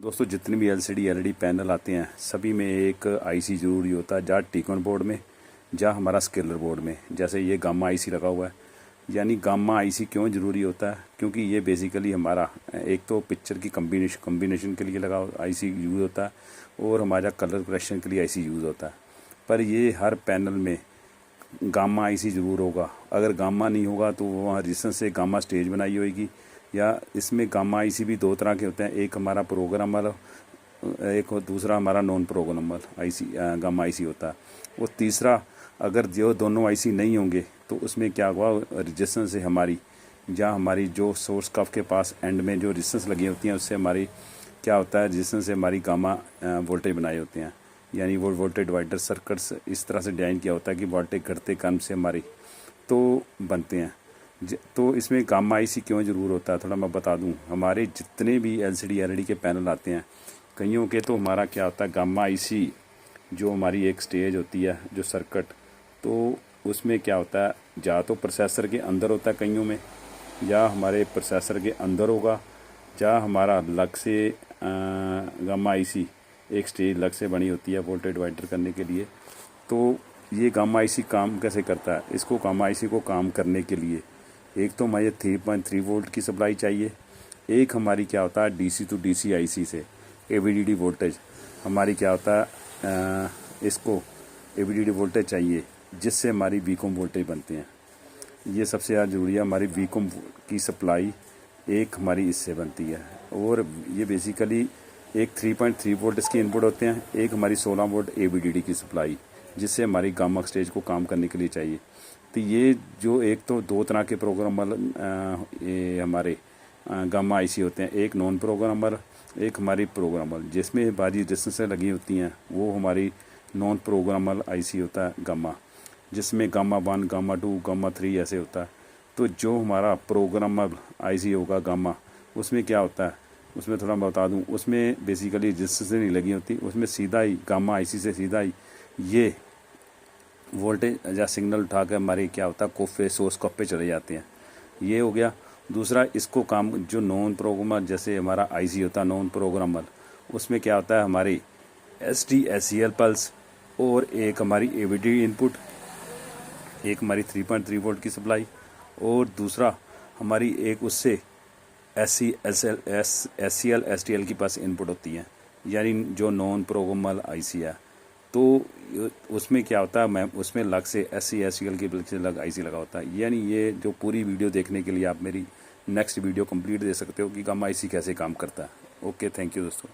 दोस्तों जितने भी एलसीडी एलईडी पैनल आते हैं सभी में एक आईसी ज़रूरी होता है, जहाँ टीकॉन बोर्ड में, जहाँ हमारा स्केलर बोर्ड में। जैसे ये गामा आईसी लगा हुआ है, यानी गामा आईसी क्यों ज़रूरी होता है? क्योंकि ये बेसिकली हमारा एक तो पिक्चर की कम्बिनेशन के लिए लगा आईसी यूज़ होता है, और हमारा कलर करेक्शन के लिए आईसी यूज़ होता है। पर ये हर पैनल में गामा आईसी ज़रूर होगा। अगर गामा नहीं होगा तो वहाँ रेजिस्टेंस से गामा स्टेज बनाई होगी। या इसमें गामा आईसी भी दो तरह के होते हैं, एक हमारा प्रोग्रामर, एक दूसरा हमारा non programmer IC gamma IC होता है। और तीसरा, अगर जो दोनों आईसी नहीं होंगे तो उसमें क्या हुआ, रेजिस्टेंस से हमारी, जहाँ हमारी जो सोर्स कफ के पास एंड में जो रेजिस्टेंस लगी होती हैं उससे हमारी क्या होता है, रेजिस्टेंस से हमारी गामा वोल्टेज बनाए होते हैं। यानी वो वोल्टेज डिवाइडर सर्किट्स इस तरह से डिज़ाइन किया होता है कि वोल्टेज घटते क्रम से हमारी तो बनते हैं। तो इसमें गामा आईसी क्यों ज़रूर होता है थोड़ा मैं बता दूं। हमारे जितने भी एलसीडी एलईडी के पैनल आते हैं, कईयों के तो हमारा क्या होता है, गामा आईसी जो हमारी एक स्टेज होती है जो सर्किट, तो उसमें क्या होता है, या तो प्रोसेसर के अंदर होता है कईयों में, या हमारे प्रोसेसर के अंदर होगा, या हमारा अलग से गामा आईसी एक स्टेज अलग से बनी होती है वोल्टेज डिवाइडर करने के लिए। तो ये गामा आईसी काम कैसे करता है? इसको गामा आईसी को काम करने के लिए एक तो हमारे 3.3 वोल्ट की सप्लाई चाहिए, एक हमारी क्या होता है डीसी टू डीसी आईसी से एवीडीडी वोल्टेज हमारी क्या होता है, इसको एवीडीडी वोल्टेज चाहिए जिससे हमारी वीकॉम वोल्टेज बनते हैं। ये सबसे ज़्यादा ज़रूरी है। हमारी वीकॉम की सप्लाई एक हमारी इससे बनती है, और ये बेसिकली एक 3.3 वोल्ट इसके इनपुट होते हैं, एक हमारी 16 वोल्ट एवीडीडी की सप्लाई जिससे हमारी गामा स्टेज को काम करने के लिए चाहिए। तो ये जो एक तो दो तरह के प्रोग्रामर ये हमारे गामा आईसी होते हैं, एक नॉन प्रोग्रामर, एक हमारी प्रोग्रामर, जिसमें हमारी रेजिस्टेंसें लगी होती हैं वो हमारी नॉन प्रोग्रामर आईसी होता है गामा, जिसमें गामा 1 गामा 2 गामा 3 ऐसे होता है। तो जो हमारा प्रोग्रामर आईसी होगा गामा, उसमें क्या होता है, उसमें थोड़ा मैं बता दूं, उसमें बेसिकली रेजिस्टेंसें नहीं लगी होती, उसमें सीधा ही गामा आईसी से सीधा ही ये वोल्टेज या सिग्नल उठा के हमारे क्या होता है कोफे सोर्स कप पे चले जाते हैं। ये हो गया। दूसरा, इसको काम जो नॉन प्रोग्रामर, जैसे हमारा आईसी होता है नॉन प्रोग्रामर, उसमें क्या होता है हमारी एसटी एससीएल पल्स, और एक हमारी एवीडी इनपुट, एक हमारी 3.3 वोल्ट की सप्लाई, और दूसरा हमारी एक उससे एससीएल एसटीएल की पास इनपुट होती है, यानी जो नॉन प्रोग्रामर आईसी है। तो उसमें क्या होता है, मैं उसमें अलग से एससीएल की अलग आईसी लगा होता है। यानी ये जो पूरी वीडियो देखने के लिए आप मेरी नेक्स्ट वीडियो कंप्लीट दे सकते हो कि गामा आईसी कैसे काम करता है। ओके, थैंक यू दोस्तों।